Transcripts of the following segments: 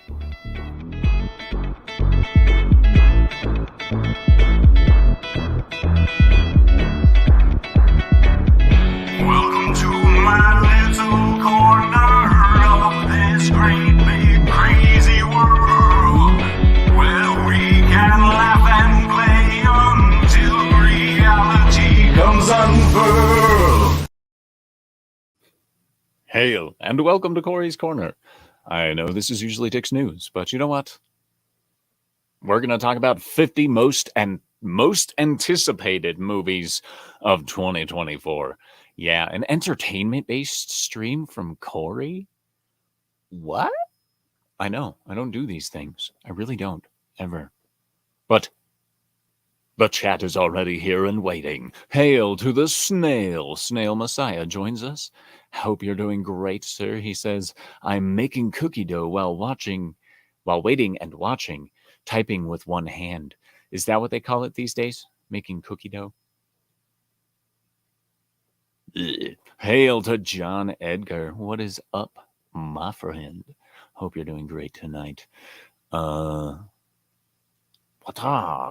Welcome to my little corner of this great big crazy world, where we can laugh and play until reality comes unfurled. Hail, and welcome to Corey's Corner. I know this is usually Dick's News, but you know what? We're going to talk about 50 most anticipated movies of 2024. Yeah, an entertainment-based stream from Corey? What? I know, I don't do these things. I really don't, ever. But the chat is already here and waiting. Hail to the snail. Snail Messiah joins us. Hope you're doing great, sir. He says, I'm making cookie dough while waiting and watching, typing with one hand. Is that what they call it these days? Making cookie dough? Ugh. Hail to John Edgar. What is up, my friend? Hope you're doing great tonight.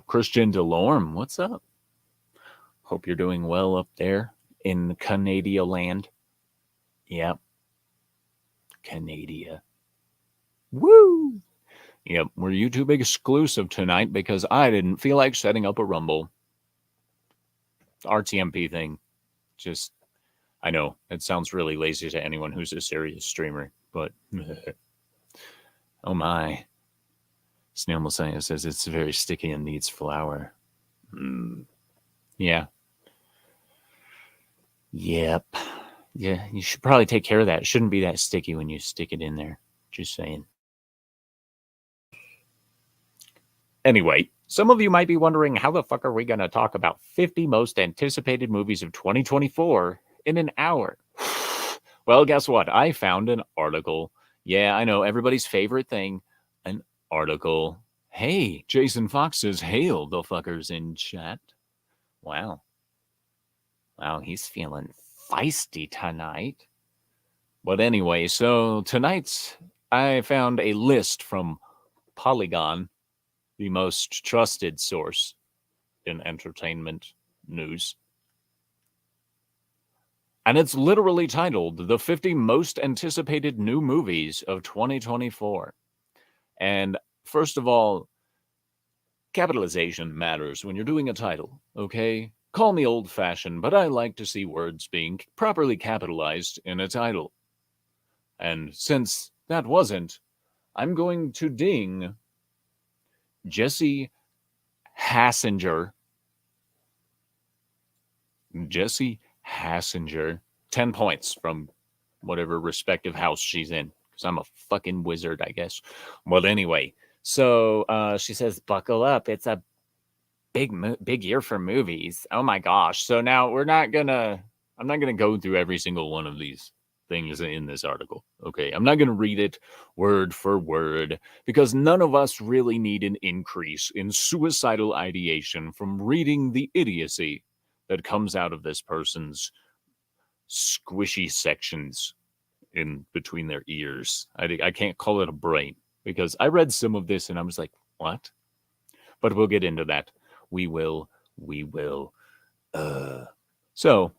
Christian Delorme, what's up? Hope you're doing well up there in Canada land. Yep. Canada. Woo! Yep, we're YouTube exclusive tonight because I didn't feel like setting up a Rumble. RTMP thing. Just, I know, it sounds really lazy to anyone who's a serious streamer, but oh my. Snail Messiah says it's very sticky and needs flour. Yeah. Yep. Yeah, you should probably take care of that. It shouldn't be that sticky when you stick it in there. Just saying. Anyway, some of you might be wondering, how the fuck are we going to talk about 50 most anticipated movies of 2024 in an hour? Well, guess what? I found an article. Yeah, I know, everybody's favorite thing. An article. Hey, Jason Fox says, hail the fuckers in chat. Wow. Wow, he's feeling feisty tonight. But anyway, so tonight I found a list from Polygon, the most trusted source in entertainment news. And it's literally titled The 50 Most Anticipated New Movies of 2024. And first of all, capitalization matters when you're doing a title, okay? Call me old-fashioned, but I like to see words being properly capitalized in a title. And since that wasn't, I'm going to ding Jesse Hassinger. Jesse Hassinger. 10 points from whatever respective house she's in. Because I'm a fucking wizard, I guess. Well, anyway. So she says, buckle up. It's a big year for movies. Oh my gosh. So now I'm not going to go through every single one of these things in this article. Okay. I'm not going to read it word for word because none of us really need an increase in suicidal ideation from reading the idiocy that comes out of this person's squishy sections in between their ears. I can't call it a brain because I read some of this and I was like, what? But we'll get into that. We will. So,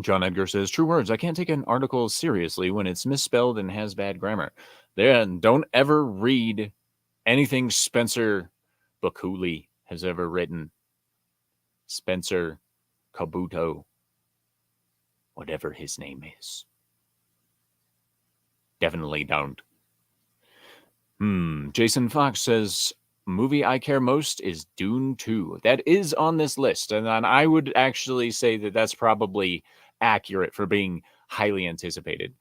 John Edgar says, true words. I can't take an article seriously when it's misspelled and has bad grammar. Then don't ever read anything Spencer Bakuli has ever written. Spencer Kabuto. Whatever his name is. Definitely don't. Jason Fox says, movie I care most is Dune 2. That is on this list. And I would actually say that that's probably accurate for being highly anticipated.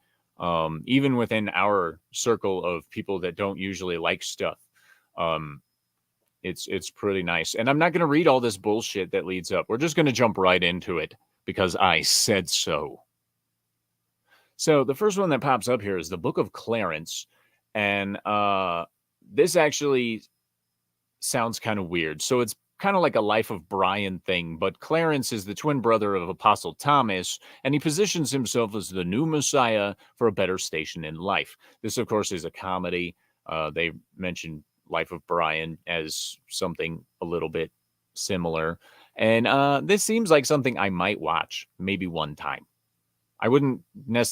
Even within our circle of people that don't usually like stuff. It's pretty nice. And I'm not going to read all this bullshit that leads up. We're just going to jump right into it because I said so. So the first one that pops up here is the Book of Clarence. And this actually sounds kind of weird. So it's kind of like a Life of Brian thing, but Clarence is the twin brother of Apostle Thomas, and he positions himself as the new Messiah for a better station in life. This, of course, is a comedy. They mentioned Life of Brian as something a little bit similar. And this seems like something I might watch maybe one time. I wouldn't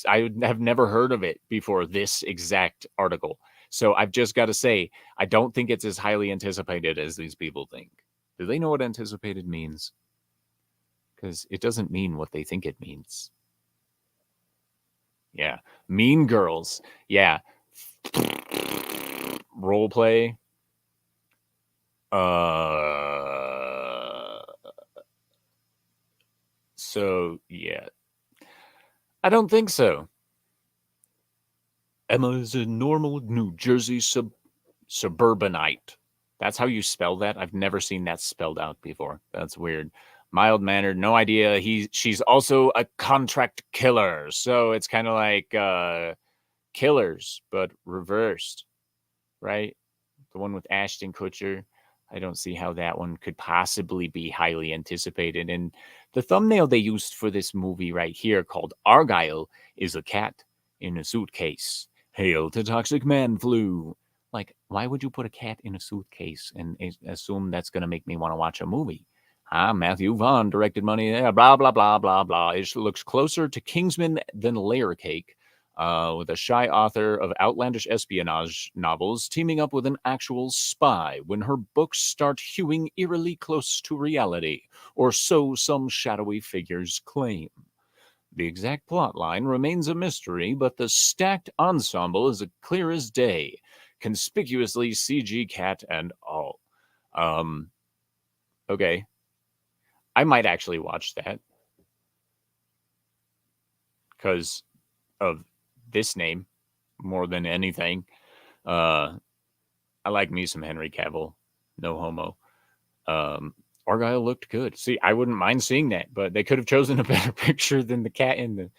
I would have never heard of it before this exact article. So I've just got to say, I don't think it's as highly anticipated as these people think. Do they know what anticipated means? Because it doesn't mean what they think it means. Yeah. Mean Girls. Yeah. Role play. So yeah. I don't think so. Emma is a normal New Jersey suburbanite. That's how you spell that? I've never seen that spelled out before. That's weird. Mild mannered, no idea. She's also a contract killer. So it's kind of like Killers, but reversed, right? The one with Ashton Kutcher. I don't see how that one could possibly be highly anticipated. And the thumbnail they used for this movie right here, called Argyle, is a cat in a suitcase. Hail to toxic man flu. Like, why would you put a cat in a suitcase and assume that's going to make me want to watch a movie? Matthew Vaughn directed Money, blah, blah, blah, blah, blah. It looks closer to Kingsman than Layer Cake, with a shy author of outlandish espionage novels teaming up with an actual spy when her books start hewing eerily close to reality, or so some shadowy figures claim. The exact plot line remains a mystery, but the stacked ensemble is clear as day, conspicuously CG cat and all. Okay. I might actually watch that because of this name more than anything. I like me some Henry Cavill. No homo. Argyle looked good. See, I wouldn't mind seeing that, but they could have chosen a better picture than the cat in the.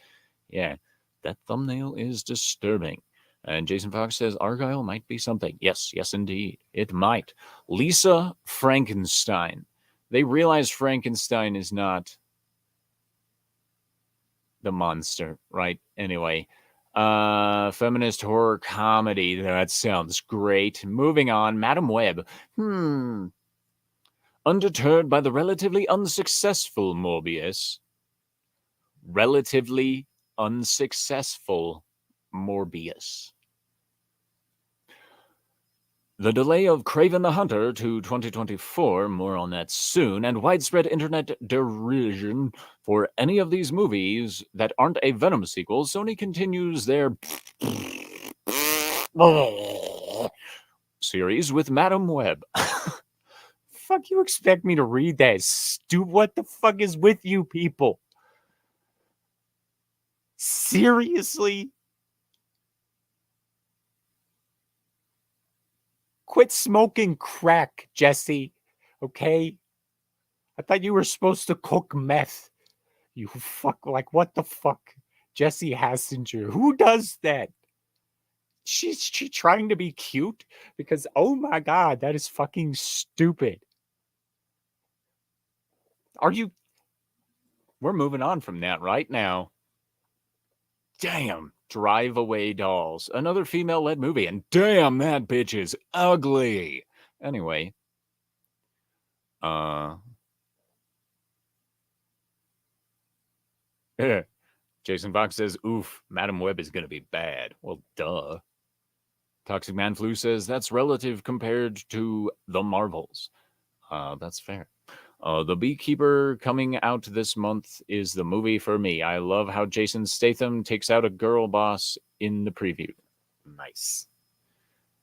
Yeah, that thumbnail is disturbing. And Jason Fox says Argyle might be something. Yes, yes, indeed. It might. Lisa Frankenstein. They realize Frankenstein is not the monster, right? Anyway, feminist horror comedy. That sounds great. Moving on, Madam Web. Undeterred by the relatively unsuccessful Morbius. Relatively unsuccessful Morbius. The delay of Kraven the Hunter to 2024, more on that soon, and widespread internet derision for any of these movies that aren't a Venom sequel, Sony continues their series with Madam Web. Fuck you expect me to read that? What the fuck is with you people? Seriously? Quit smoking crack, Jesse. Okay? I thought you were supposed to cook meth. You fuck, like, what the fuck? Jesse Hassinger. Who does that? She's trying to be cute? Because, oh my god, that is fucking stupid. Are you... We're moving on from that right now. Damn. Drive Away Dolls. Another female-led movie. And damn, that bitch is ugly. Anyway. Jason Fox says, oof, Madam Web is going to be bad. Well, duh. Toxic Man Flu says, that's relative compared to The Marvels. That's fair. The Beekeeper coming out this month is the movie for me. I love how Jason Statham takes out a girl boss in the preview. Nice.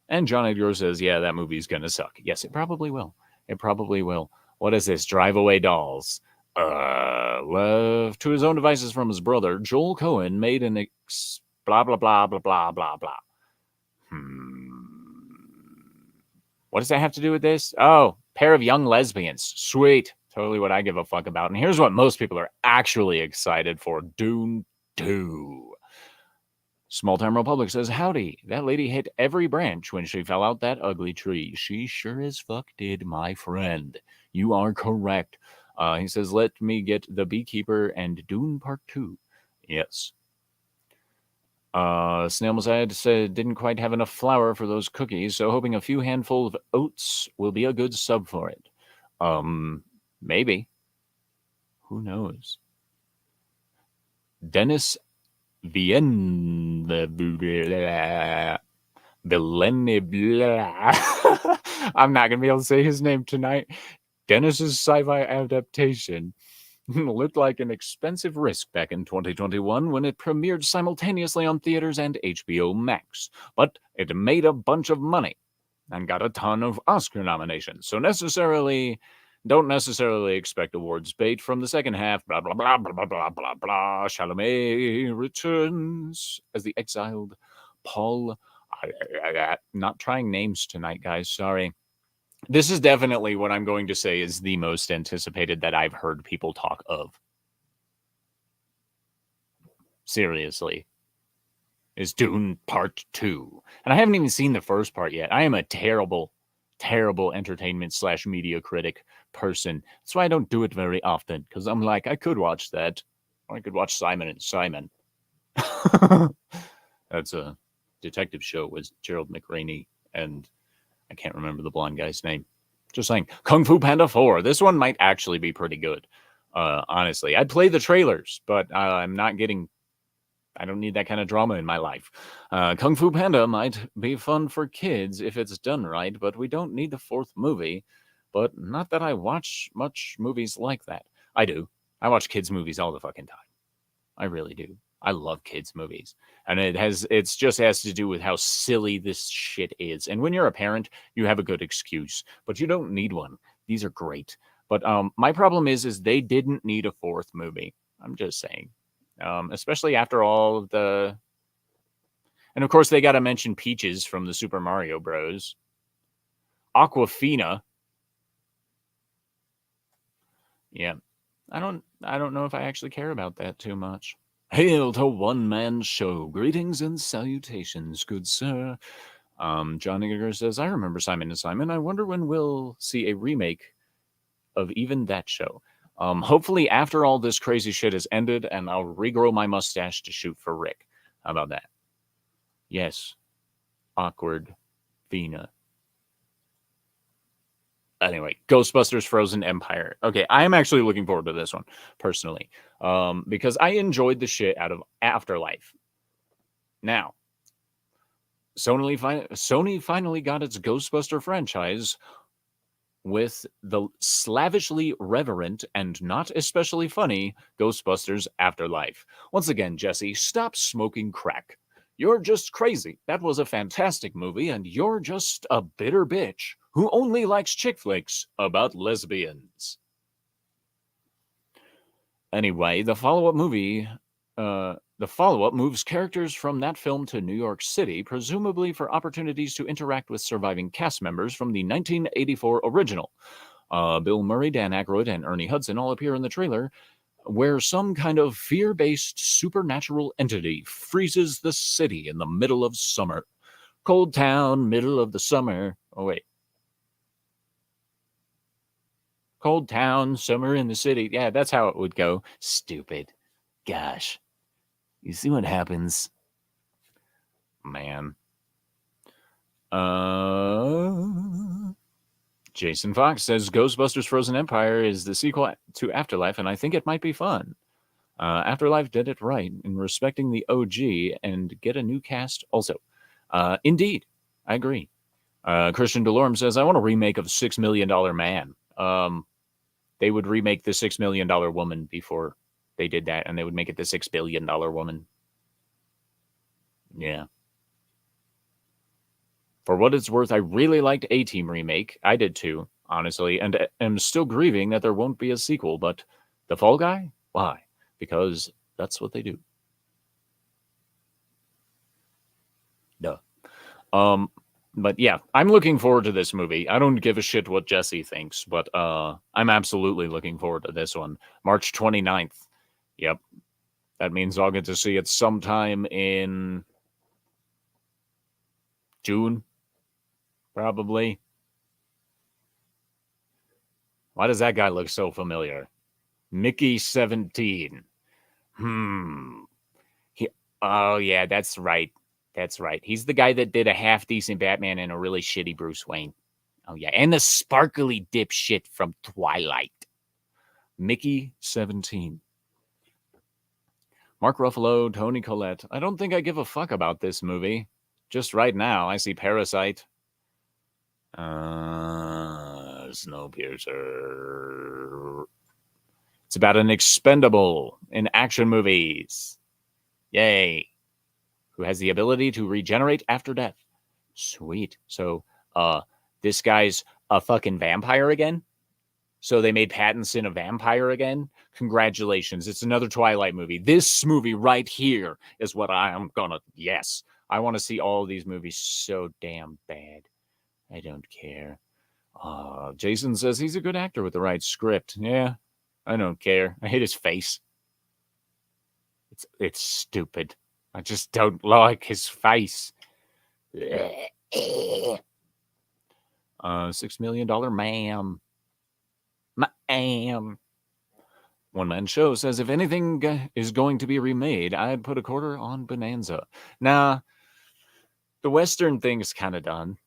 And John Edgar says, yeah, that movie's going to suck. Yes, it probably will. It probably will. What is this? Drive Away Dolls. Left to his own devices from his brother, Joel Cohen made an blah, blah, blah, blah, blah, blah, blah. What does that have to do with this? Oh, pair of young lesbians. Sweet. Totally what I give a fuck about. And here's what most people are actually excited for. Dune 2. Small Time Republic says, howdy. That lady hit every branch when she fell out that ugly tree. She sure as fuck did, my friend. You are correct. He says, let me get The Beekeeper and Dune Part 2. Yes. Snail Messiah said didn't quite have enough flour for those cookies, so hoping a few handful of oats will be a good sub for it. Maybe. Who knows? Dennis Vien I'm not gonna be able to say his name tonight. Dennis's sci-fi adaptation looked like an expensive risk back in 2021 when it premiered simultaneously on theaters and HBO Max, but it made a bunch of money and got a ton of Oscar nominations. So don't necessarily expect awards bait from the second half. Blah blah blah blah blah blah blah blah. Chalamet returns as the exiled Paul. Not trying names tonight, guys. Sorry. This is definitely what I'm going to say is the most anticipated that I've heard people talk of. Seriously. Is Dune Part 2. And I haven't even seen the first part yet. I am a terrible, terrible entertainment / media critic person. That's why I don't do it very often, because I'm like, I could watch that. Or I could watch Simon and Simon. That's a detective show with Gerald McRaney and I can't remember the blonde guy's name. Just saying. Kung Fu Panda 4. This one might actually be pretty good. Honestly, I'd play the trailers, but I'm not getting. I don't need that kind of drama in my life. Kung Fu Panda might be fun for kids if it's done right, but we don't need the fourth movie. But not that I watch much movies like that. I do. I watch kids' movies all the fucking time. I really do. I love kids' movies. And it's just has to do with how silly this shit is. And when you're a parent, you have a good excuse, but you don't need one. These are great. But my problem is they didn't need a fourth movie. I'm just saying. Especially after all of the. And of course, they got to mention Peaches from the Super Mario Bros. Aquafina. Yeah. I don't know if I actually care about that too much. Hail to one man show. Greetings and salutations, good sir. John Igger says, I remember Simon and Simon. I wonder when we'll see a remake of even that show. Hopefully after all this crazy shit has ended and I'll regrow my mustache to shoot for Rick. How about that? Yes. Awkward Vina. Anyway, Ghostbusters Frozen Empire. Okay, I am actually looking forward to this one, personally, because I enjoyed the shit out of Afterlife. Now, Sony finally got its Ghostbuster franchise with the slavishly reverent and not especially funny Ghostbusters Afterlife. Once again, Jesse, stop smoking crack. You're just crazy. That was a fantastic movie, and you're just a bitter bitch who only likes chick flicks about lesbians. Anyway, the follow-up moves characters from that film to New York City, presumably for opportunities to interact with surviving cast members from the 1984 original. Bill Murray, Dan Aykroyd, and Ernie Hudson all appear in the trailer, where some kind of fear-based supernatural entity freezes the city in the middle of summer. Cold town, middle of the summer. Oh, wait. Cold town, summer in the city. Yeah, that's how it would go. Stupid. Gosh. You see what happens? Man. Jason Fox says Ghostbusters Frozen Empire is the sequel to Afterlife, and I think it might be fun. Afterlife did it right in respecting the OG and get a new cast also. Indeed, I agree. Christian Delorme says, I want a remake of $6 Million Man. They would remake the $6 Million Woman before they did that, and they would make it the $6 billion Woman. Yeah. For what it's worth, I really liked A-Team remake. I did too, honestly, and am still grieving that there won't be a sequel, but The Fall Guy? Why? Because that's what they do. Duh. But yeah, I'm looking forward to this movie. I don't give a shit what Jesse thinks, but I'm absolutely looking forward to this one. March 29th. Yep. That means I'll get to see it sometime in June, probably. Why does that guy look so familiar? Mickey 17. Oh, yeah, that's right. That's right. He's the guy that did a half-decent Batman and a really shitty Bruce Wayne. Oh, yeah, and the sparkly dipshit from Twilight. Mickey 17. Mark Ruffalo, Tony Collette. I don't think I give a fuck about this movie. Just right now, I see Parasite. Snowpiercer. It's about an expendable in action movies. Yay. Who has the ability to regenerate after death. Sweet. So, this guy's a fucking vampire again? So they made Pattinson a vampire again? Congratulations. It's another Twilight movie. This movie right here is what I am gonna. Yes. I want to see all of these movies so damn bad. I don't care. Jason says he's a good actor with the right script. Yeah, I don't care. I hate his face. It's stupid. I just don't like his face. $6 million ma'am. Ma'am. One Man Show says, if anything is going to be remade, I'd put a quarter on Bonanza. Now, the Western thing is kind of done.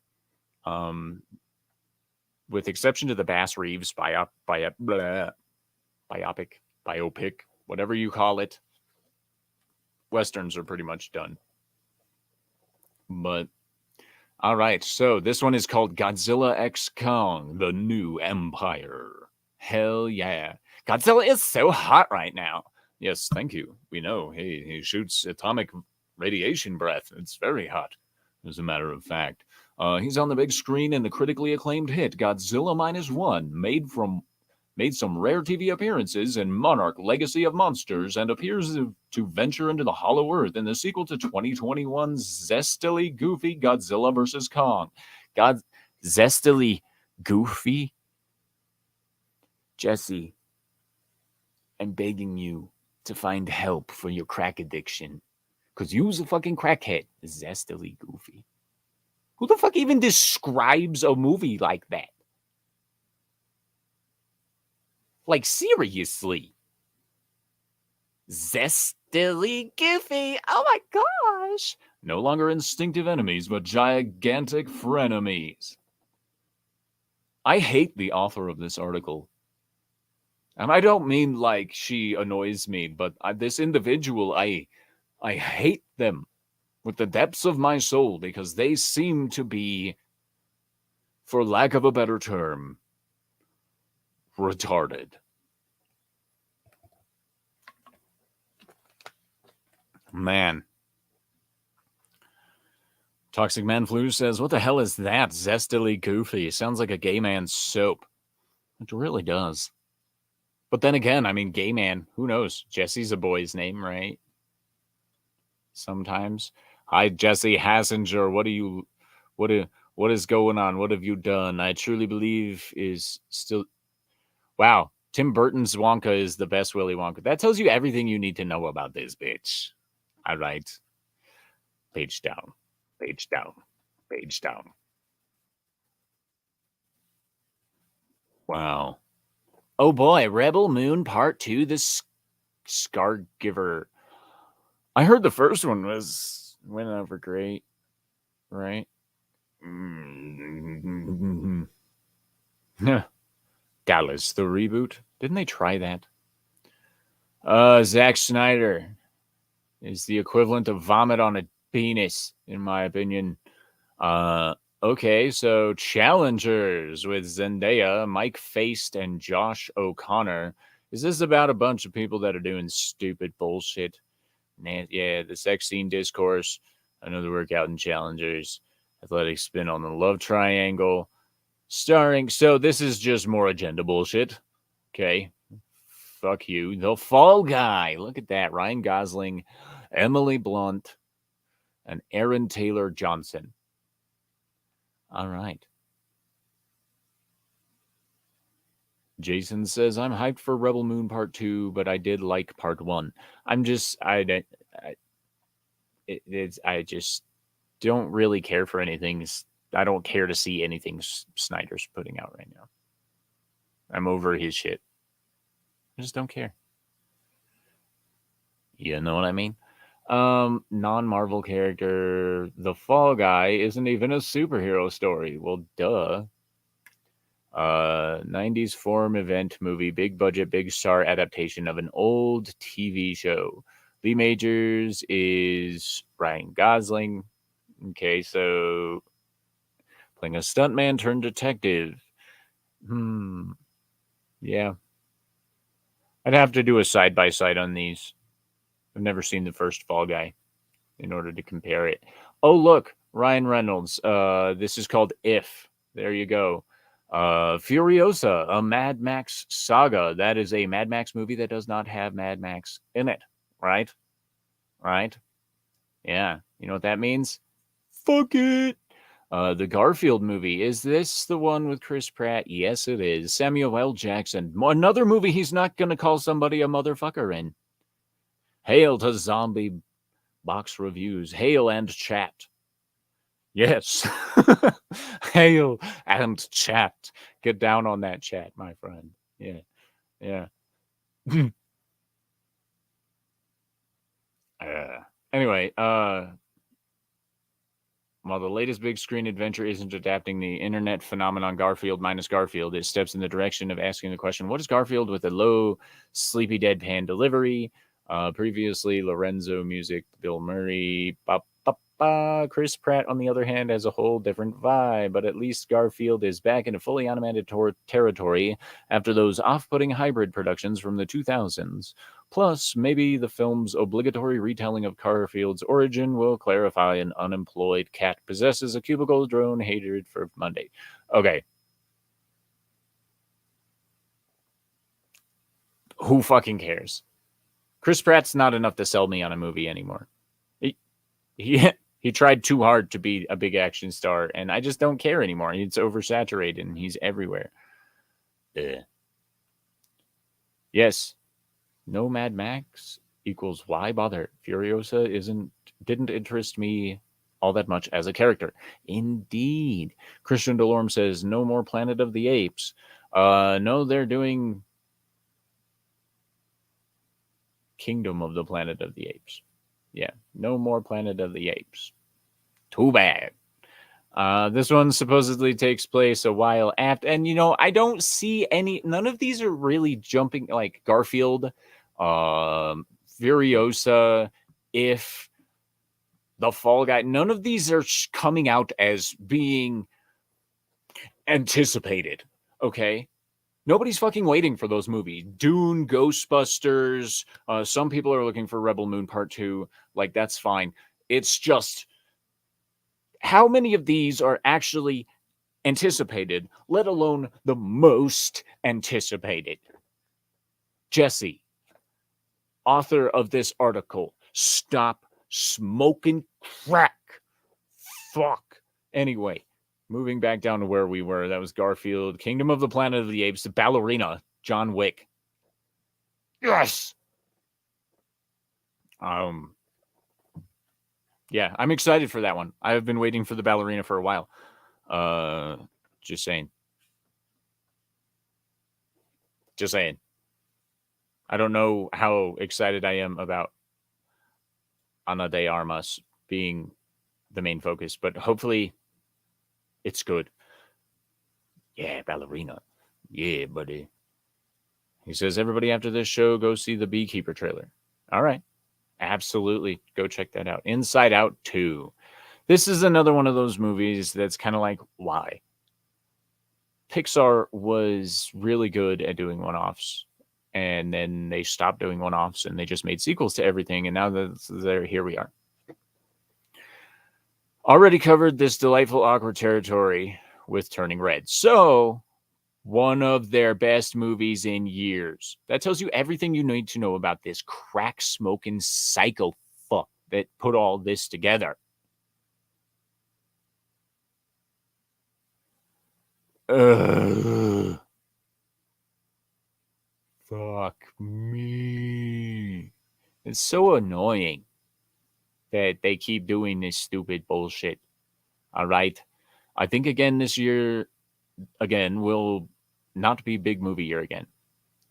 With exception to the Bass Reeves biopic, whatever you call it, Westerns are pretty much done. But, all right, so this one is called Godzilla X Kong, The New Empire. Hell yeah. Godzilla is so hot right now. Yes, thank you. We know. He shoots atomic radiation breath. It's very hot, as a matter of fact. He's on the big screen in the critically acclaimed hit Godzilla -1, made some rare TV appearances in Monarch Legacy of Monsters, and appears to venture into the Hollow Earth in the sequel to 2021's zestily goofy Godzilla vs. Kong. Zestily goofy? Jesse, I'm begging you to find help for your crack addiction. Because you's a fucking crackhead. Zestily goofy. Who the fuck even describes a movie like that? Like, seriously. Zestily goofy. Oh my gosh. No longer instinctive enemies, but gigantic frenemies. I hate the author of this article. And I don't mean like she annoys me, but this individual, I hate them with the depths of my soul because they seem to be, for lack of a better term, retarded. Man. Toxic Man Flu says, what the hell is that? Zestily goofy. Sounds like a gay man's soap. It really does. But then again, I mean, gay man, who knows? Jesse's a boy's name, right? Sometimes. Hi, Jesse Hassinger. What is going on? What have you done? I truly believe is still. Wow. Tim Burton's Wonka is the best Willy Wonka. That tells you everything you need to know about this bitch. All right. Page down. Page down. Page down. Wow. Oh boy, Rebel Moon Part 2, the Scargiver. I heard the first one went over great, right? Dallas, the reboot. Didn't they try that? Zack Snyder is the equivalent of vomit on a penis, in my opinion. Okay, so Challengers with Zendaya, Mike Faced, and Josh O'Connor. Is this about a bunch of people that are doing stupid bullshit? Yeah, the sex scene discourse, another workout in Challengers, athletic spin on the love triangle, starring. So this is just more agenda bullshit. Okay, fuck you. The Fall Guy. Look at that. Ryan Gosling, Emily Blunt, and Aaron Taylor Johnson. All right. Jason says, I'm hyped for Rebel Moon Part 2, but I did like Part 1. I just don't really care for anything. I don't care to see anything Snyder's putting out right now. I'm over his shit. I just don't care. You know what I mean? Non-Marvel character. The Fall Guy isn't even a superhero story. Well, duh. 90s form event movie, big budget, big star adaptation of an old TV show. Lee Majors is Ryan Gosling. Okay, so playing a stuntman turned detective. Yeah. I'd have to do a side by side on these. I've never seen the first Fall Guy in order to compare it. Oh, look, Ryan Reynolds. This is called If. There you go. Furiosa, a Mad Max saga. That is a Mad Max movie that does not have Mad Max in it. Right? Right? Yeah. You know what that means? Fuck it. The Garfield movie. Is this the one with Chris Pratt? Yes, it is. Samuel L. Jackson. Another movie he's not going to call somebody a motherfucker in. Hail to zombie box reviews. Hail and chat. Yes. Hail and chat. Get down on that chat, my friend. Yeah. Yeah. Anyway, while the latest big screen adventure isn't adapting the internet phenomenon Garfield minus Garfield, it steps in the direction of asking the question, what is Garfield with a low, sleepy deadpan delivery? Previously, Lorenzo music, Bill Murray, Chris Pratt, on the other hand, has a whole different vibe, but at least Garfield is back into fully animated territory after those off-putting hybrid productions from the 2000s. Plus, maybe the film's obligatory retelling of Garfield's origin will clarify an unemployed cat possesses a cubicle drone hated for Monday. Okay. Who fucking cares? Chris Pratt's not enough to sell me on a movie anymore. He tried too hard to be a big action star, and I just don't care anymore. It's oversaturated, and he's everywhere. Ugh. Yes, no Mad Max equals why bother? Furiosa didn't interest me all that much as a character. Indeed. Christian Delorme says no more Planet of the Apes. No, they're doing Kingdom of the Planet of the Apes. Yeah, no more Planet of the Apes. Too bad. This one supposedly takes place a while after, and I don't see none of these are really jumping, like Garfield, Furiosa, If, The Fall Guy. None of these are coming out as being anticipated. Okay. Nobody's fucking waiting for those movies. Dune, Ghostbusters. Some people are looking for Rebel Moon Part 2. Like, that's fine. It's just, how many of these are actually anticipated, let alone the most anticipated? Jesse, author of this article, stop smoking crack. Fuck. Anyway, moving back down to where we were, that was Garfield, Kingdom of the Planet of the Apes, the Ballerina, John Wick. Yes. Yeah, I'm excited for that one. I have been waiting for the Ballerina for a while. Just saying. Just saying. I don't know how excited I am about Ana de Armas being the main focus, but hopefully it's good. Yeah, Ballerina. Yeah, buddy. He says, everybody after this show, go see the Beekeeper trailer. All right. Absolutely. Go check that out. Inside Out 2. This is another one of those movies that's kind of like, why? Pixar was really good at doing one-offs, and then they stopped doing one-offs, and they just made sequels to everything, and now that here we are. Already covered this delightful, awkward territory with Turning Red. So, one of their best movies in years. That tells you everything you need to know about this crack-smoking psycho fuck that put all this together. Fuck me. It's so annoying that they keep doing this stupid bullshit. All right. I think again this year, will not be big movie year again.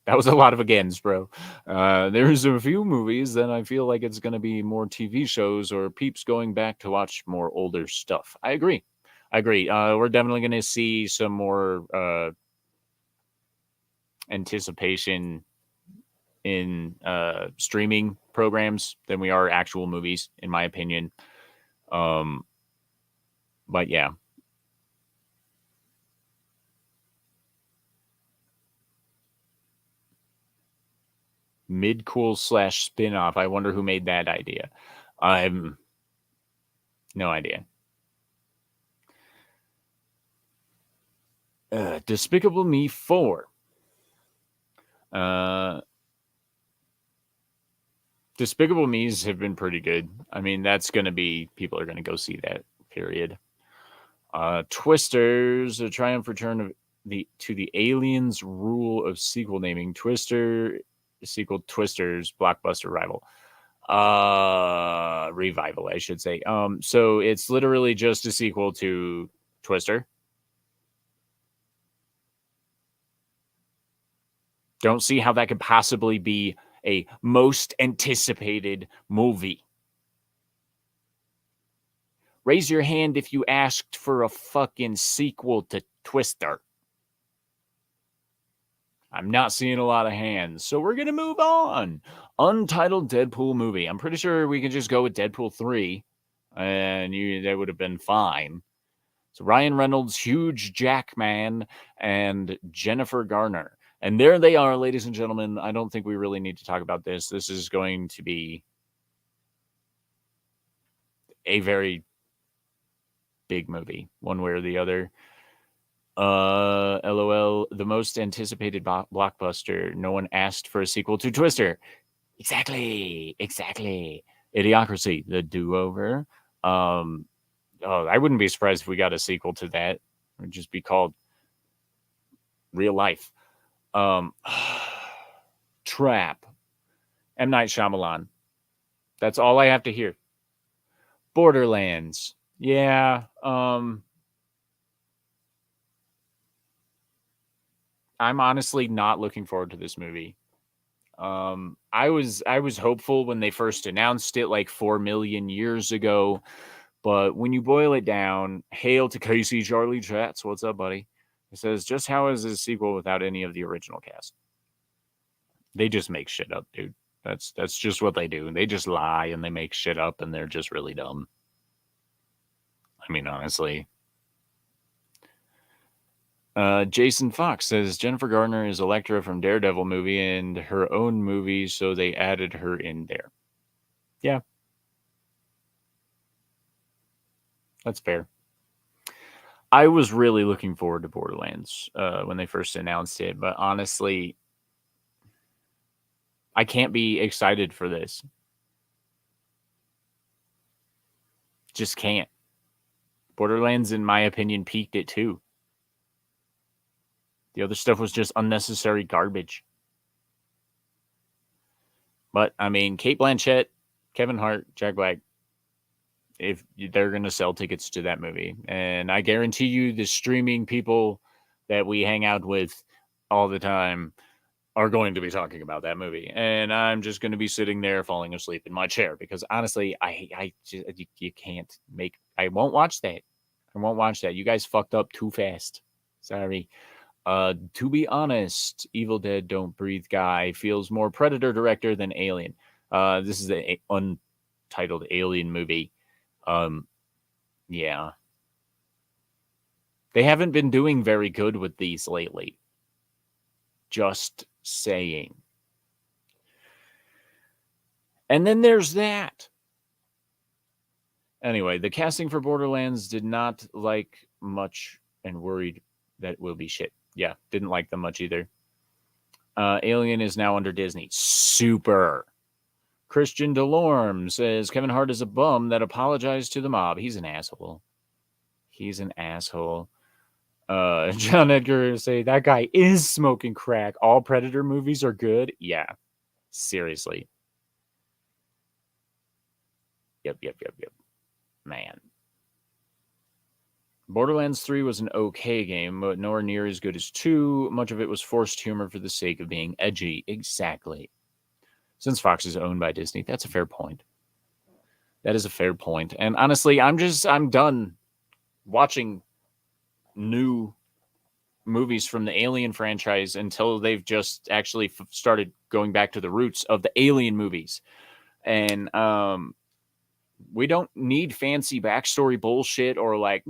That was a lot of agains, bro. There's a few movies that I feel like it's going to be more TV shows or peeps going back to watch more older stuff. I agree. We're definitely going to see some more anticipation in streaming programs than we are actual movies, in my opinion. But yeah. Mid-cool / spin-off. I wonder who made that idea. I'm no idea. Despicable Me 4. Despicable Me's have been pretty good. I mean, that's going to be, people are going to go see that, period. Twisters, a triumph return of the Aliens rule of sequel naming. Twister sequel Twisters blockbuster rival. Revival, I should say. So it's literally just a sequel to Twister. Don't see how that could possibly be a most anticipated movie. Raise your hand if you asked for a fucking sequel to Twister. I'm not seeing a lot of hands, so we're going to move on. Untitled Deadpool movie. I'm pretty sure we can just go with Deadpool 3, and that would have been fine. So Ryan Reynolds, Hugh Jackman, and Jennifer Garner. And there they are, ladies and gentlemen. I don't think we really need to talk about this. This is going to be a very big movie, one way or the other. LOL, the most anticipated blockbuster. No one asked for a sequel to Twister. Exactly. Idiocracy, the do-over. I wouldn't be surprised if we got a sequel to that. It would just be called Real Life. Trap. M. Night Shyamalan. That's all I have to hear. Borderlands. Yeah. I'm honestly not looking forward to this movie. I was hopeful when they first announced it like 4 million years ago, but when you boil it down, hail to Casey Charlie Chats. What's up, buddy? It says, just how is this sequel without any of the original cast? They just make shit up, dude. That's just what they do. They just lie and they make shit up, and they're just really dumb. I mean, honestly. Jason Fox says Jennifer Garner is Elektra from Daredevil movie and her own movie, so they added her in there. Yeah. That's fair. I was really looking forward to Borderlands when they first announced it, but honestly, I can't be excited for this. Just can't. Borderlands, in my opinion, peaked it too. The other stuff was just unnecessary garbage. But, I mean, Cate Blanchett, Kevin Hart, Jack Black, if they're going to sell tickets to that movie. And I guarantee you the streaming people that we hang out with all the time are going to be talking about that movie. And I'm just going to be sitting there falling asleep in my chair because honestly, I just, you can't make, I won't watch that. You guys fucked up too fast. Sorry. To be honest, Evil Dead Don't Breathe guy feels more Predator director than Alien. This is an untitled Alien movie. Yeah. They haven't been doing very good with these lately. Just saying. And then there's that. Anyway, the casting for Borderlands did not like much and worried that will be shit. Yeah, didn't like them much either. Alien is now under Disney. Super. Christian Delorme says Kevin Hart is a bum that apologized to the mob. He's an asshole. John Edgar say that guy is smoking crack. All Predator movies are good. Yeah, seriously. Yep. Man. Borderlands 3 was an okay game, but nowhere near as good as 2. Much of it was forced humor for the sake of being edgy. Exactly. Since Fox is owned by Disney, that's a fair point. That is a fair point. And honestly, I'm done watching new movies from the Alien franchise until they've just actually started going back to the roots of the Alien movies. And we don't need fancy backstory bullshit or like,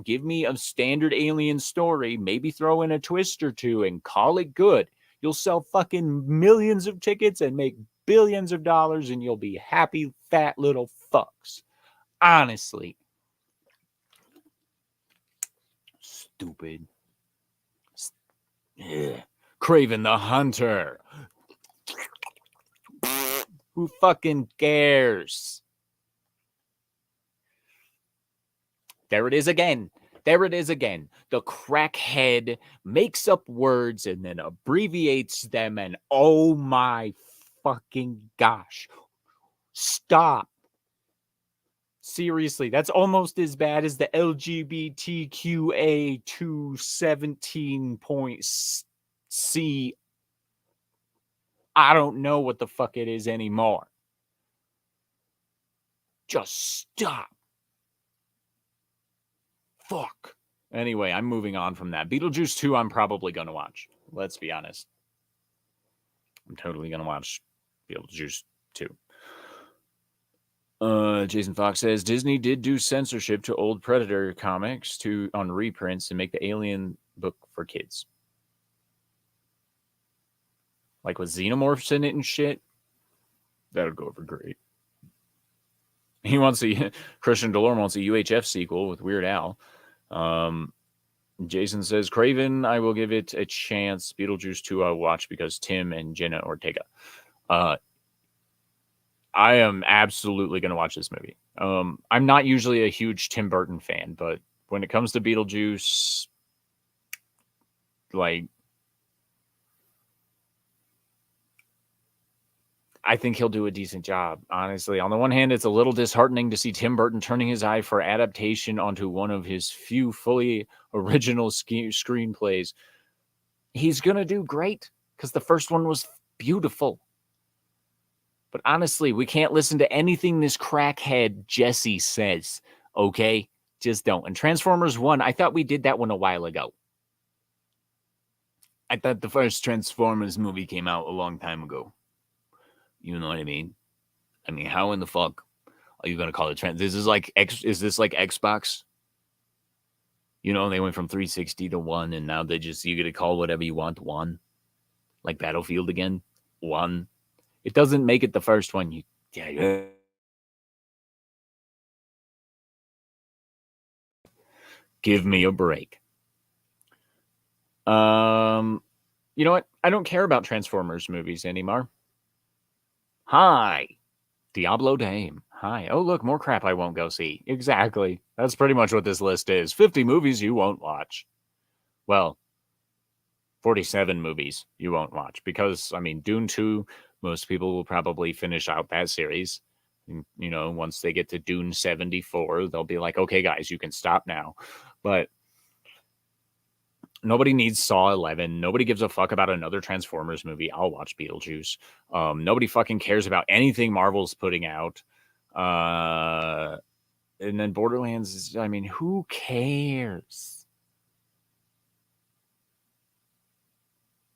give me a standard Alien story, maybe throw in a twist or two and call it good. You'll sell fucking millions of tickets and make billions of dollars and you'll be happy, fat little fucks. Honestly. Stupid. Ugh. Craven the Hunter. Who fucking cares? There it is again. There it is again. The crackhead makes up words and then abbreviates them, and oh my fucking gosh. Stop. Seriously, that's almost as bad as the LGBTQA 217.C. I don't know what the fuck it is anymore. Just stop. Fuck. Anyway, I'm moving on from that. Beetlejuice 2, I'm probably going to watch. Let's be honest. I'm totally going to watch Beetlejuice 2. Jason Fox says Disney did do censorship to old Predator comics on reprints and make the Alien book for kids. Like with xenomorphs in it and shit. That would go over great. He wants Christian Delorme wants a UHF sequel with Weird Al. Jason says, Craven, I will give it a chance. Beetlejuice 2 I'll watch because Tim and Jenna Ortega. I am absolutely going to watch this movie. I'm not usually a huge Tim Burton fan, but when it comes to Beetlejuice, like, I think he'll do a decent job, honestly. On the one hand, it's a little disheartening to see Tim Burton turning his eye for adaptation onto one of his few fully original screenplays. He's going to do great because the first one was beautiful. But honestly, we can't listen to anything this crackhead Jesse says, okay? Just don't. And Transformers 1, I thought we did that one a while ago. I thought the first Transformers movie came out a long time ago. You know what I mean? I mean, how in the fuck are you going to call it trans? Is this like Xbox? You know, they went from 360 to 1, and now you get to call whatever you want 1. Like Battlefield again? 1. It doesn't make it the first one. Give me a break. You know what? I don't care about Transformers movies anymore. Hi. Diablo Dame. Hi. Oh, look, more crap I won't go see. Exactly. That's pretty much what this list is. 50 movies you won't watch. Well, 47 movies you won't watch. Because, I mean, Dune 2, most people will probably finish out that series. And, you know, once they get to Dune 74, they'll be like, okay, guys, you can stop now. But nobody needs Saw 11. Nobody gives a fuck about another Transformers movie. I'll watch Beetlejuice. Nobody fucking cares about anything Marvel's putting out. And then Borderlands is, I mean, who cares?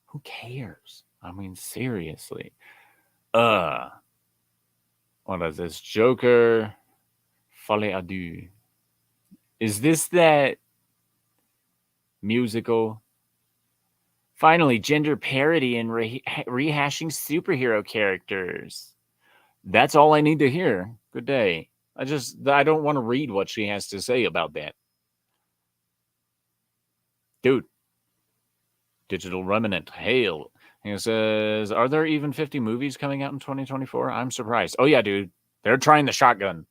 Who cares? I mean, seriously. What is this? Joker. Folie à deux. Is this that musical? Finally, gender parody and rehashing superhero characters. That's all I need to hear. Good day. I don't want to read what she has to say about that. Dude. Digital Remnant. Hail. He says, are there even 50 movies coming out in 2024? I'm surprised. Oh, yeah, dude. They're trying the shotgun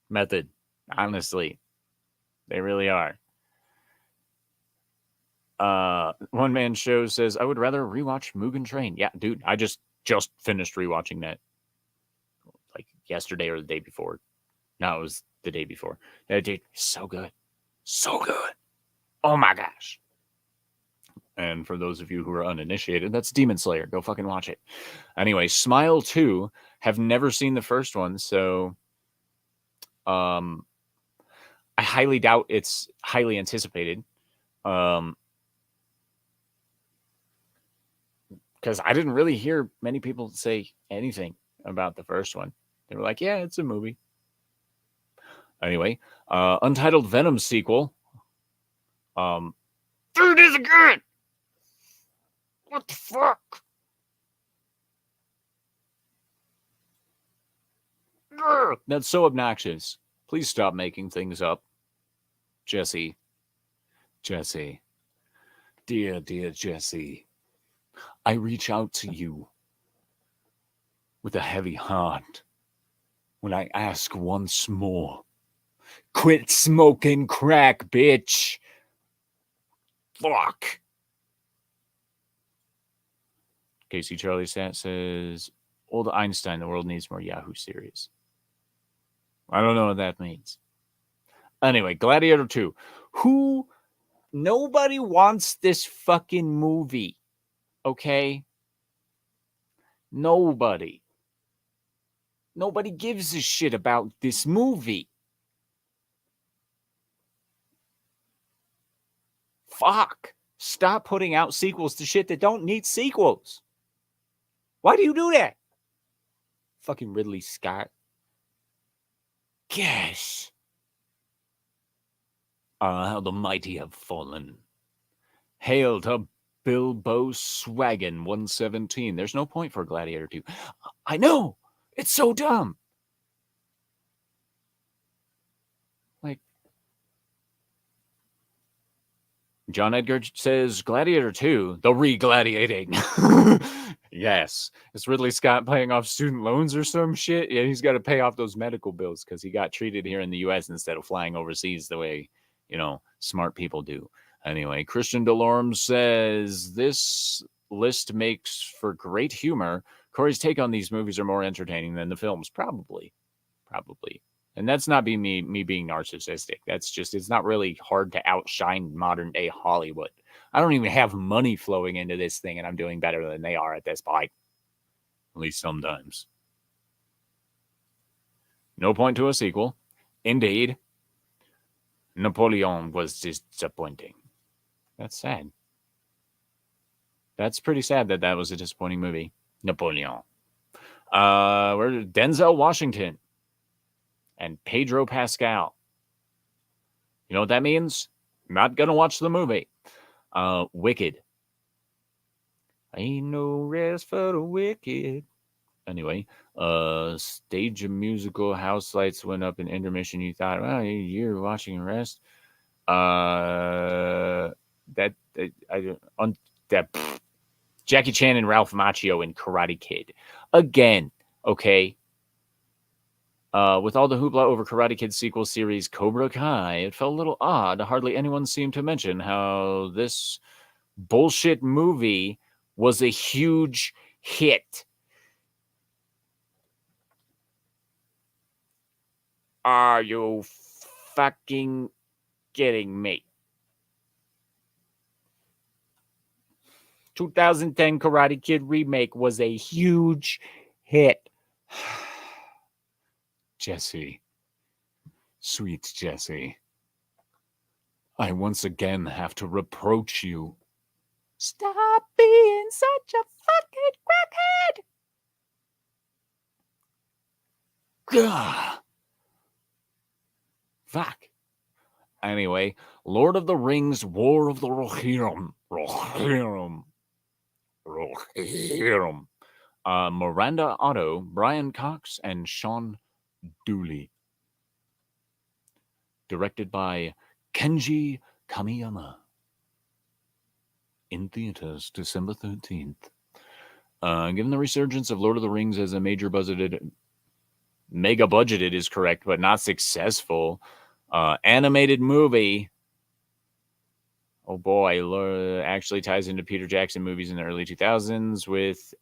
method. Honestly. They really are. One Man Show says, I would rather rewatch Mugen Train. Yeah, dude, I just finished rewatching that like yesterday or the day before. No, it was the day before. That dude, so good. So good. Oh my gosh. And for those of you who are uninitiated, that's Demon Slayer. Go fucking watch it. Anyway, Smile 2. Have never seen the first one, so I highly doubt it's highly anticipated. Because I didn't really hear many people say anything about the first one. They were like, yeah, it's a movie. Anyway, Untitled Venom sequel. There it is again! What the fuck? Grr, that's so obnoxious. Please stop making things up. Jesse. Jesse. Dear Jesse. I reach out to you with a heavy heart when I ask once more. Quit smoking crack, bitch. Fuck. Casey Charlie Sat says, old Einstein, the world needs more Yahoo series. I don't know what that means. Anyway, Gladiator 2. Nobody wants this fucking movie. Okay? Nobody gives a shit about this movie. Fuck. Stop putting out sequels to shit that don't need sequels. Why do you do that? Fucking Ridley Scott. Yes. How the mighty have fallen. Hail to Bilbo Swaggin 117. There's no point for Gladiator 2. I know. It's so dumb. Like, John Edgar says Gladiator 2, the re-gladiating. Yes. Is Ridley Scott paying off student loans or some shit? Yeah, he's got to pay off those medical bills because he got treated here in the U.S. instead of flying overseas the way, smart people do. Anyway, Christian Delorme says this list makes for great humor. Corey's take on these movies are more entertaining than the films. Probably. And that's not me being narcissistic. That's just, it's not really hard to outshine modern day Hollywood. I don't even have money flowing into this thing, and I'm doing better than they are at this point. At least sometimes. No point to a sequel. Indeed. Napoleon was disappointing. That's sad. That's pretty sad that was a disappointing movie. Napoleon. Where Denzel Washington and Pedro Pascal. You know what that means? I'm not gonna watch the movie. Wicked. Ain't no rest for the wicked. Anyway, stage a musical. House lights went up in intermission. You thought, well, you're watching the rest. Jackie Chan and Ralph Macchio in Karate Kid. Again, okay. With all the hoopla over Karate Kid sequel series Cobra Kai, it felt a little odd. Hardly anyone seemed to mention how this bullshit movie was a huge hit. Are you fucking kidding me? 2010 Karate Kid remake was a huge hit. Jesse. Sweet Jesse. I once again have to reproach you. Stop being such a fucking crackhead. Gah. Fuck. Anyway, Lord of the Rings, War of the Rohirrim. Miranda Otto, Brian Cox, and Sean Dooley. Directed by Kenji Kamiyama. In theaters, December 13th. Given the resurgence of Lord of the Rings as a mega budgeted is correct, but not successful, animated movie. Oh boy, actually ties into Peter Jackson movies in the early 2000s with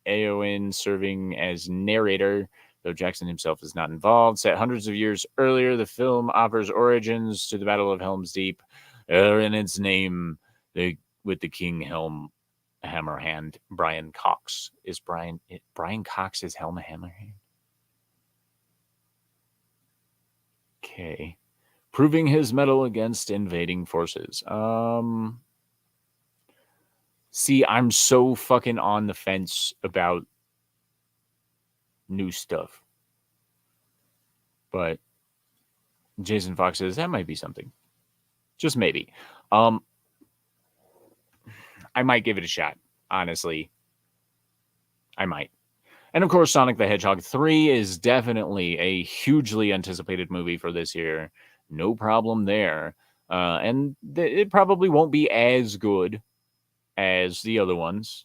Eowyn serving as narrator. though Jackson himself is not involved. Set hundreds of years earlier, the film offers origins to the Battle of Helm's Deep, in its name, with the King Helm Hammerhand, Brian Cox. Is Brian Cox is Helm Hammerhand? Okay. Proving his mettle against invading forces. See, I'm so fucking on the fence about new stuff. But Jason Fox says that might be something. Just maybe. I might give it a shot, honestly. I might. And of course, Sonic the Hedgehog 3 is definitely a hugely anticipated movie for this year. No problem there. And it probably won't be as good as the other ones,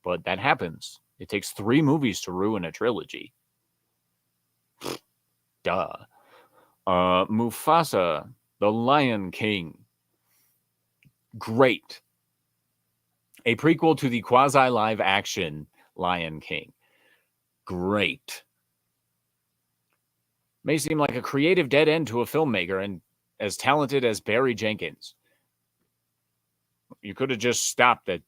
but that happens. It takes 3 movies to ruin a trilogy. Duh. Mufasa, The Lion King. Great. A prequel to the quasi-live action Lion King. Great. May seem like a creative dead end to a filmmaker and as talented as Barry Jenkins. You could have just stopped at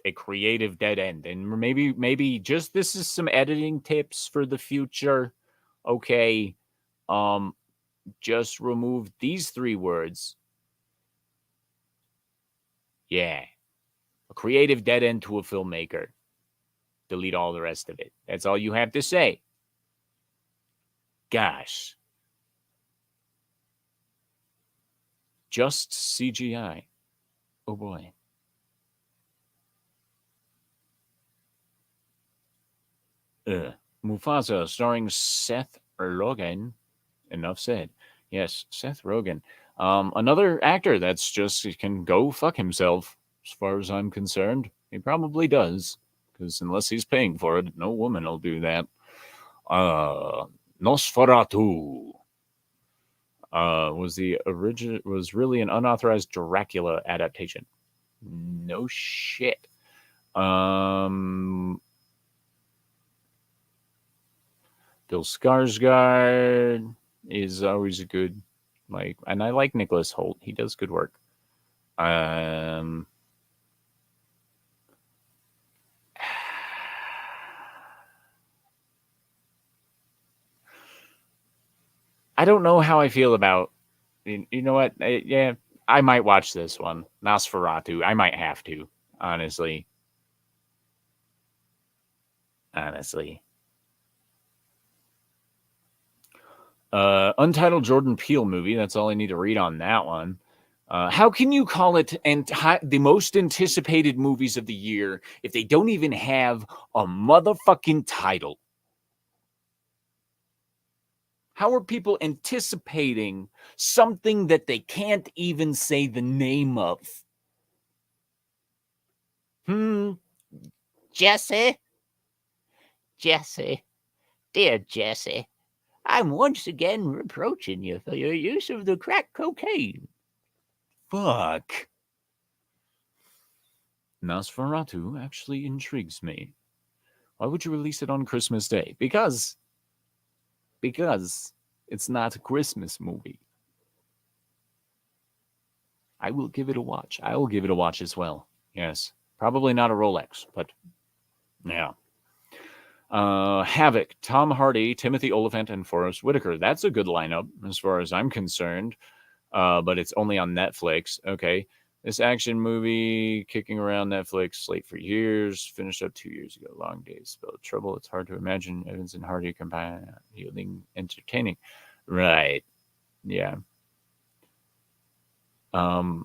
a creative dead end, and maybe just this is some editing tips for the future. Okay, just remove these 3 words. Yeah, a creative dead end to a filmmaker. Delete all the rest of it. That's all you have to say. Gosh. Just CGI. Oh boy. Mufasa, starring Seth Rogen. Enough said. Yes, Seth Rogen. Another actor that's just can go fuck himself, as far as I'm concerned. He probably does, because unless he's paying for it, no woman will do that. Nosferatu was really an unauthorized Dracula adaptation. No shit. Bill Skarsgård is always a good, and I like Nicholas Hoult. He does good work. I don't know how I feel about, you know what? Yeah, I might watch this one. Nosferatu. I might have to, honestly. Untitled Jordan Peele movie. That's all I need to read on that one. How can you call it the most anticipated movies of the year if they don't even have a motherfucking title? How are people anticipating something that they can't even say the name of? Jesse? Jesse? Dear Jesse, I'm once again reproaching you for your use of the crack cocaine. Fuck. Nosferatu actually intrigues me. Why would you release it on Christmas Day? Because it's not a Christmas movie. I will give it a watch. I will give it a watch as well. Yes. Probably not a Rolex, but yeah. Havoc, Tom Hardy, Timothy Olyphant, and Forrest Whitaker. That's a good lineup as far as I'm concerned. But it's only on Netflix. Okay. This action movie kicking around Netflix, slate for years, finished up 2 years ago. Long days, spelled trouble. It's hard to imagine Evans and Hardy combined, yielding entertaining. Right. Yeah. Hitman.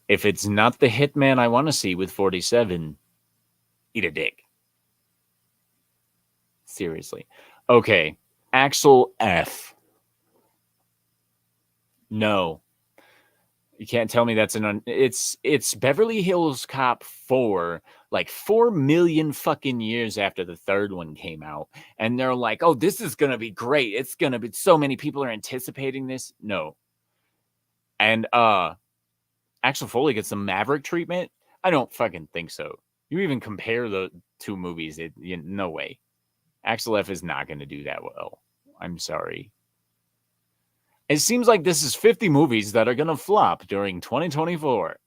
If it's not the Hitman I want to see with 47, eat a dick. Seriously. Okay. Axel F. No. You can't tell me that's it's Beverly Hills Cop 4, like 4 million fucking years after the third one came out. And they're like, oh, this is going to be great. It's going to be so many people are anticipating this. No. And Axel Foley gets the Maverick treatment? I don't fucking think so. You even compare the two movies, no way. Axel F is not going to do that well. I'm sorry. It seems like this is 50 movies that are going to flop during 2024,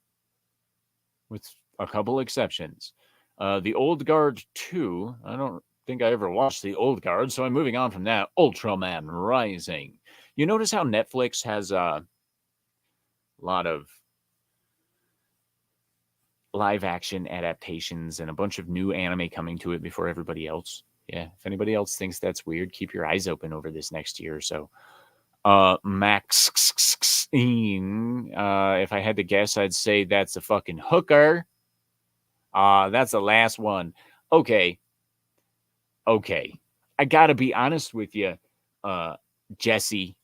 with a couple exceptions. The Old Guard 2, I don't think I ever watched The Old Guard, so I'm moving on from that. Ultraman Rising. You notice how Netflix has a lot of live action adaptations and a bunch of new anime coming to it before everybody else? Yeah, if anybody else thinks that's weird, keep your eyes open over this next year or so. Maxine. If I had to guess, I'd say that's a fucking hooker. That's the last one. Okay. I gotta be honest with you, Jesse.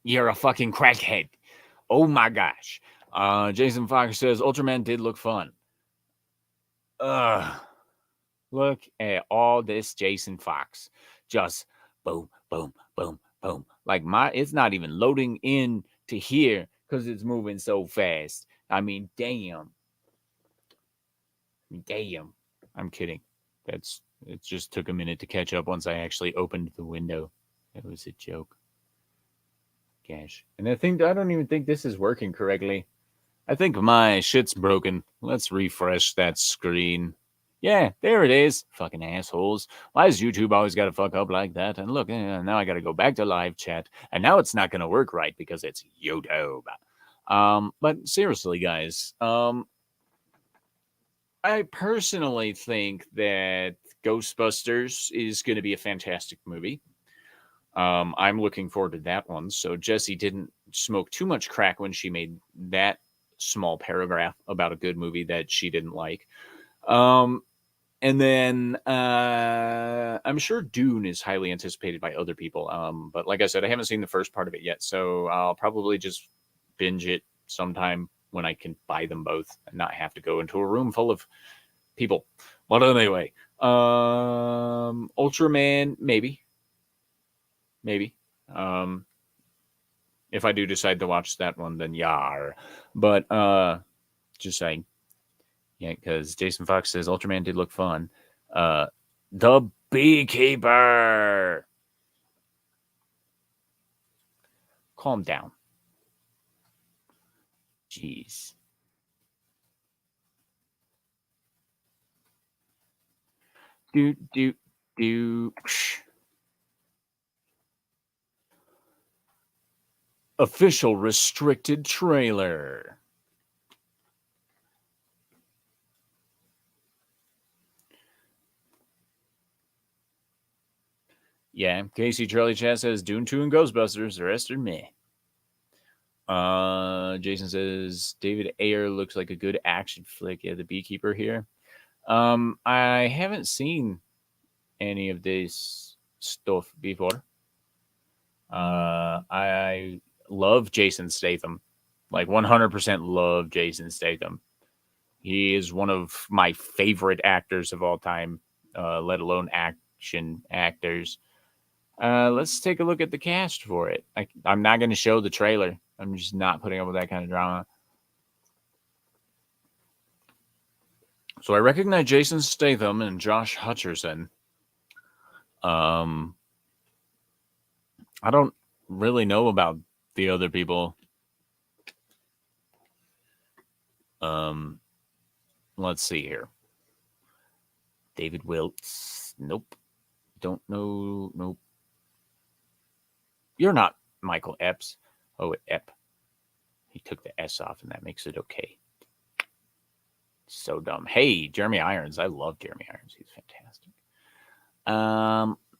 You're a fucking crackhead. Oh my gosh. Jason Fox says Ultraman did look fun. Look at all this Jason Fox. Just boom, boom, boom, boom. Like it's not even loading in to here because it's moving so fast. I mean, damn. I'm kidding. It just took a minute to catch up once I actually opened the window. It was a joke. Gosh. And I don't even think this is working correctly. I think my shit's broken. Let's refresh that screen. Yeah, there it is. Fucking assholes. Why does YouTube always got to fuck up like that? And look, now I got to go back to live chat. And now it's not going to work right because it's YouTube. But seriously, guys, I personally think that Ghostbusters is going to be a fantastic movie. I'm looking forward to that one. So Jessie didn't smoke too much crack when she made that small paragraph about a good movie that she didn't like. And then I'm sure Dune is highly anticipated by other people. But like I said, I haven't seen the first part of it yet, so I'll probably just binge it sometime when I can buy them both and not have to go into a room full of people. But anyway, Ultraman, maybe. If I do decide to watch that one, then yar. But just saying. Yeah, because Jason Fox says Ultraman did look fun. The Beekeeper. Calm down. Jeez. Do. Official restricted trailer. Yeah, Casey Charlie Chat says Dune 2 and Ghostbusters. The rest are meh. Jason says David Ayer looks like a good action flick. Yeah, the Beekeeper here. I haven't seen any of this stuff before. I love Jason Statham. Like 100% love Jason Statham. He is one of my favorite actors of all time, let alone action actors. Let's take a look at the cast for it. I'm not going to show the trailer. I'm just not putting up with that kind of drama. So I recognize Jason Statham and Josh Hutcherson. I don't really know about the other people. Let's see here. David Wiltz. Nope. Don't know. Nope. You're not Michael Epps. Oh, Epp. He took the S off, and that makes it okay. So dumb. Hey, Jeremy Irons. I love Jeremy Irons. He's fantastic.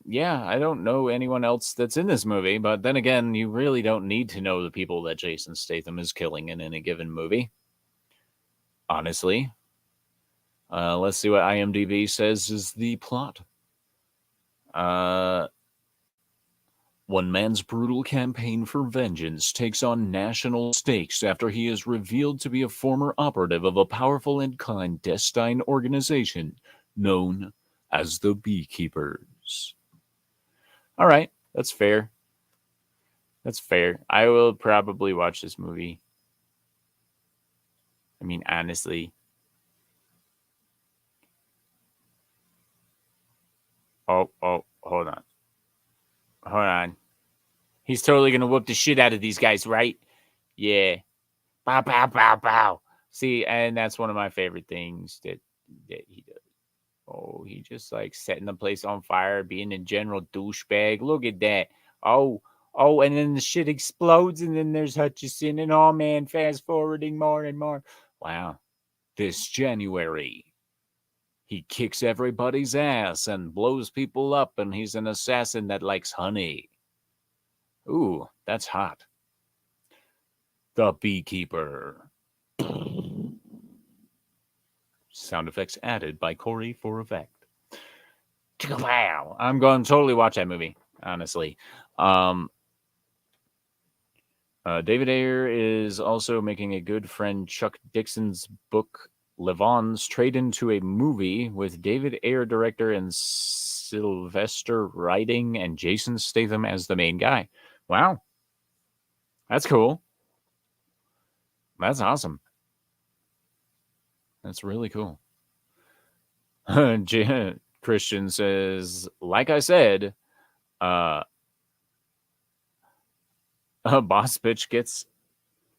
Yeah, I don't know anyone else that's in this movie, but then again, you really don't need to know the people that Jason Statham is killing in any given movie. Honestly. Let's see what IMDb says is the plot. One man's brutal campaign for vengeance takes on national stakes after he is revealed to be a former operative of a powerful and clandestine organization known as the Beekeepers. All right, that's fair. I will probably watch this movie. I mean, honestly. Oh, hold on. Hold on. He's totally going to whoop the shit out of these guys, right? Yeah. Bow, bow, bow, bow. See, and that's one of my favorite things that he does. Oh, he just like setting the place on fire, being a general douchebag. Look at that. Oh, and then the shit explodes, and then there's Hutchison, and oh man, fast forwarding more and more. Wow. This January, he kicks everybody's ass and blows people up, and he's an assassin that likes honey. Ooh, that's hot. The Beekeeper. Sound effects added by Corey for effect. Wow. I'm going to totally watch that movie, honestly. David Ayer is also making a good friend Chuck Dixon's book Levon's trade into a movie with David Ayer director and Sylvester writing and Jason Statham as the main guy. Wow. That's cool. That's awesome. That's really cool. Christian says, like I said, a boss bitch gets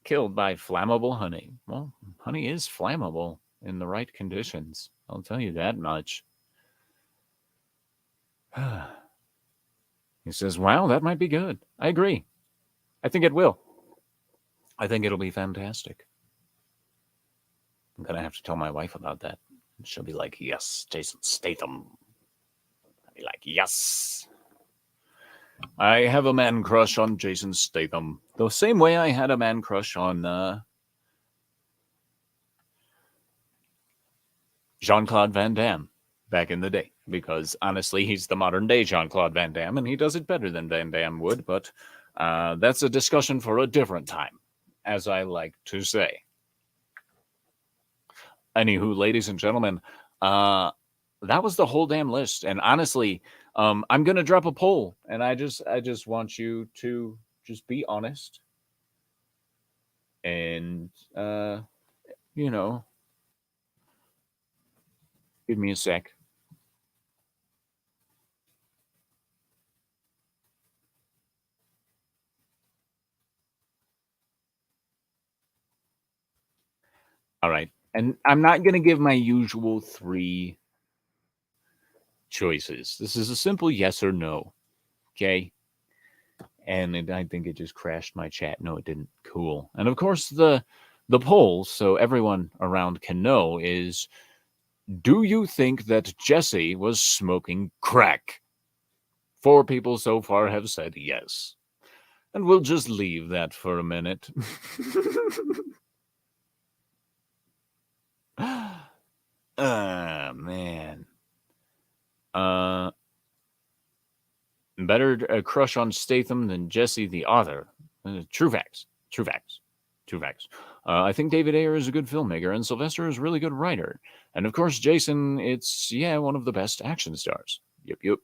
killed by flammable honey. Well, honey is flammable in the right conditions. I'll tell you that much. He says, wow, that might be good. I agree. I think it will. I think it'll be fantastic. I'm going to have to tell my wife about that. She'll be like, yes, Jason Statham. I'll be like, yes. I have a man crush on Jason Statham. The same way I had a man crush on Jean-Claude Van Damme back in the day. Because honestly, he's the modern day Jean-Claude Van Damme, and he does it better than Van Damme would. But that's a discussion for a different time, as I like to say. Anywho, ladies and gentlemen, that was the whole damn list. And honestly, I'm gonna drop a poll, and I just want you to just be honest, and you know, give me a sec. All right, and I'm not gonna give my usual 3 choices. This is a simple yes or no. Okay. And I think it just crashed my chat. No, it didn't. Cool. And of course, the poll, so everyone around can know, is: do you think that Jesse was smoking crack? 4 people so far have said yes. And we'll just leave that for a minute. Man. Better a crush on Statham than Jesse the author. True facts. True facts. True facts. I think David Ayer is a good filmmaker, and Sylvester is a really good writer. And of course, Jason, it's, one of the best action stars. Yep.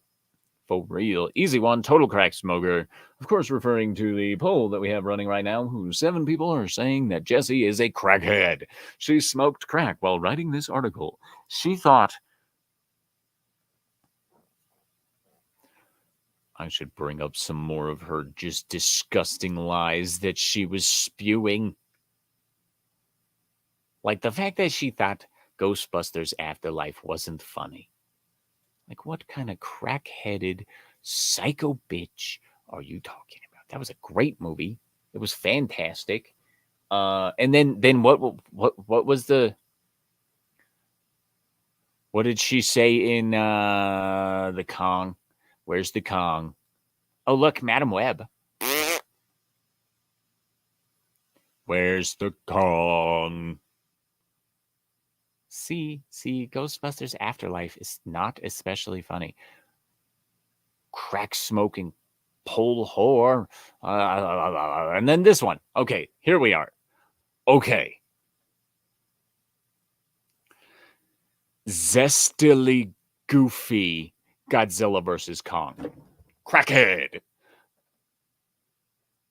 For real. Easy one, total crack smoker. Of course, referring to the poll that we have running right now, who 7 people are saying that Jessie is a crackhead. She smoked crack while writing this article. She thought I should bring up some more of her just disgusting lies that she was spewing. Like the fact that she thought Ghostbusters Afterlife wasn't funny. Like, what kind of crack-headed psycho bitch are you talking about? That was a great movie. It was fantastic. And then what was the? What did she say in the Kong? Where's the Kong? Oh, look, Madam Web. Where's the Kong? See, Ghostbusters Afterlife is not especially funny. Crack smoking pole whore. And then this one. Okay, here we are. Okay. Zestily goofy Godzilla versus Kong. Crackhead.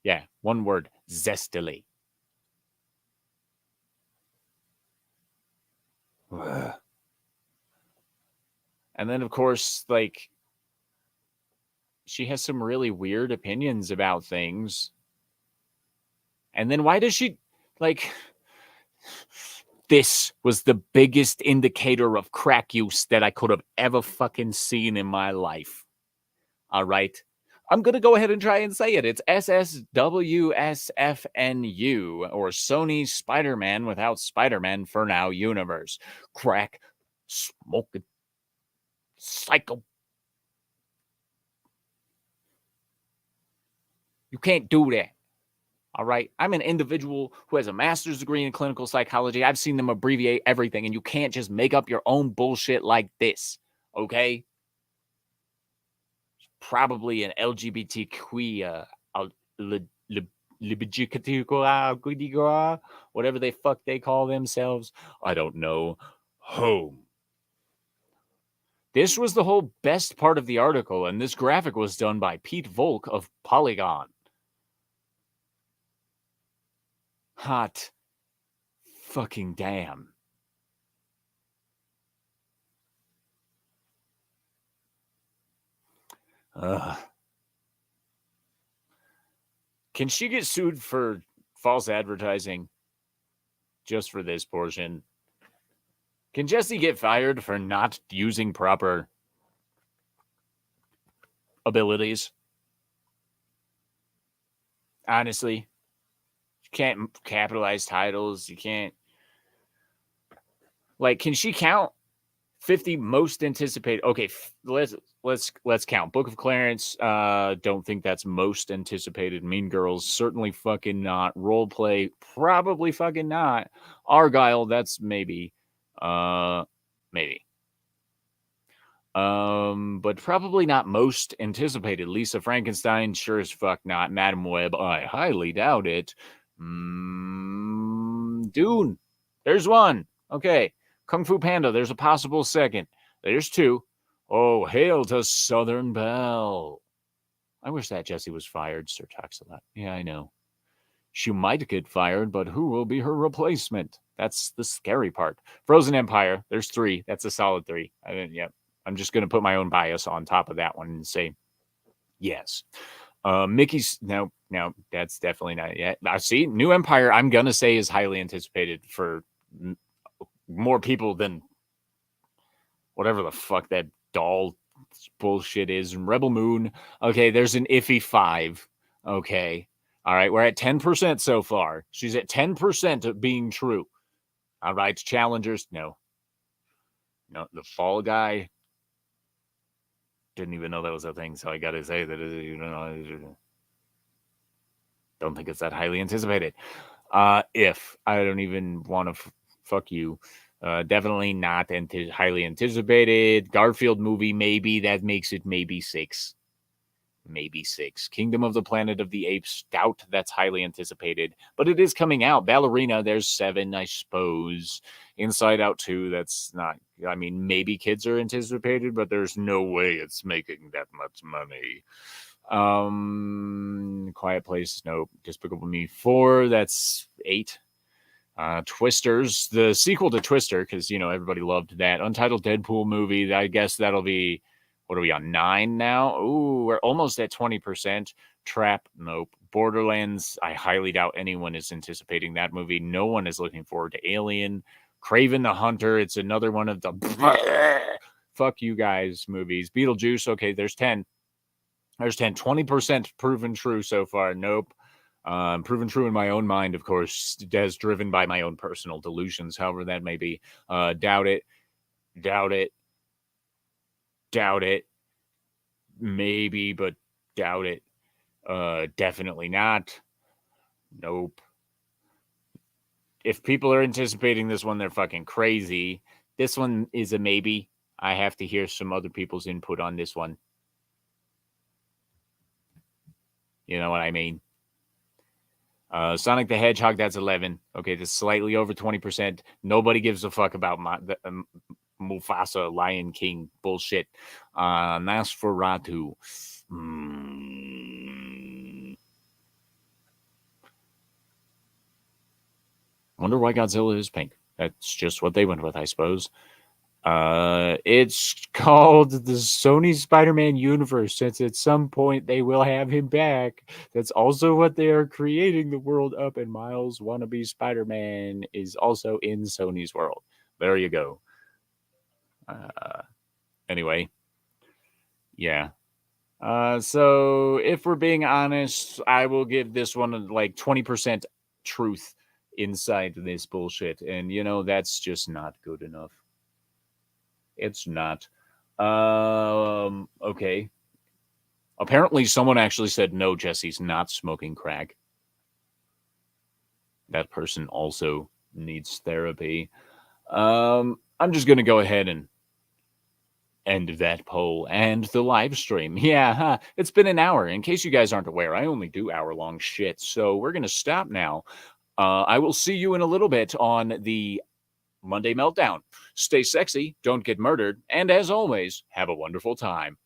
Yeah, one word. Zestily. And then, of course, like, she has some really weird opinions about things. And then why does she, like, this was the biggest indicator of crack use that I could have ever fucking seen in my life. All right. I'm going to go ahead and try and say it. It's SSWSFNU, or Sony Spider-Man without Spider-Man for now universe. Crack smoking psycho. You can't do that. All right. I'm an individual who has a master's degree in clinical psychology. I've seen them abbreviate everything, and you can't just make up your own bullshit like this. Okay. Probably an LGBTQ, whatever they fuck they call themselves. I don't know. Home. This was the whole best part of the article, and this graphic was done by Pete Volk of Polygon. Hot fucking damn. Ugh. Can she get sued for false advertising? Just for this portion. Can Jesse get fired for not using proper abilities? Honestly, you can't capitalize titles. You can't. Like, can she count 50 most anticipated? Okay, let's count. Book of Clarence. Don't think that's most anticipated. Mean Girls, certainly fucking not. Role play, probably fucking not. Argyle, that's maybe. Maybe. But probably not most anticipated. Lisa Frankenstein, sure as fuck not. Madam Web, I highly doubt it. Dune, there's one. Okay. Kung Fu Panda, there's a possible second. There's two. Oh, hail to Southern Belle. I wish that Jessie was fired, Sir Toxalot. Yeah, I know. She might get fired, but who will be her replacement? That's the scary part. Frozen Empire, there's three. That's a solid three. I'm just going to put my own bias on top of that one and say yes. Mickey's, no, that's definitely not yet. I see. New Empire, I'm going to say is highly anticipated for more people than whatever the fuck that doll bullshit is. And Rebel Moon, okay, there's an iffy 5. Okay. All right, we're at 10% so far. She's at 10% of being true. All right, challengers, no. No, the Fall Guy, didn't even know that was a thing, so I gotta say that don't think it's that highly anticipated. If I don't even want to fuck you, definitely not highly anticipated. Garfield movie, maybe that makes it maybe 6. Maybe 6. Kingdom of the Planet of the Apes, doubt that's highly anticipated, but it is coming out. Ballerina, there's 7, I suppose. Inside Out 2, that's not, I mean, maybe kids are anticipated, but there's no way it's making that much money. Quiet Place, nope. Despicable Me 4, that's 8. Twisters, the sequel to Twister, because, everybody loved that. Untitled Deadpool movie, I guess that'll be, what are we on, 9 now? Ooh, we're almost at 20%. Trap, nope. Borderlands, I highly doubt anyone is anticipating that movie. No one is looking forward to Alien. Craven the Hunter, it's another one of the fuck you guys movies. Beetlejuice, okay, there's 10. There's 10. 20% proven true so far. Nope. Proven true in my own mind, of course, as driven by my own personal delusions, however that may be. Doubt it. Doubt it. Doubt it. Maybe, but doubt it. Definitely not. Nope. If people are anticipating this one, they're fucking crazy. This one is a maybe. I have to hear some other people's input on this one. You know what I mean? Sonic the Hedgehog, that's 11. Okay, that's slightly over 20%. Nobody gives a fuck about Mufasa, Lion King bullshit. Nosferatu. Wonder why Godzilla is pink. That's just what they went with, I suppose. It's called the Sony Spider-Man universe, since at some point they will have him back. That's also what they are creating the world up, and Miles wannabe Spider-Man is also in Sony's world. There you go. Anyway, yeah. So if we're being honest, I will give this one like 20% truth inside this bullshit. And that's just not good enough. It's not. Okay. Apparently someone actually said no, Jesse's not smoking crack. That person also needs therapy. I'm just gonna go ahead and end that poll and the live stream. Yeah, huh? It's been an hour. In case you guys aren't aware, I only do hour-long shit. So we're gonna stop now. I will see you in a little bit on the Monday Meltdown. Stay sexy, don't get murdered, and as always, have a wonderful time.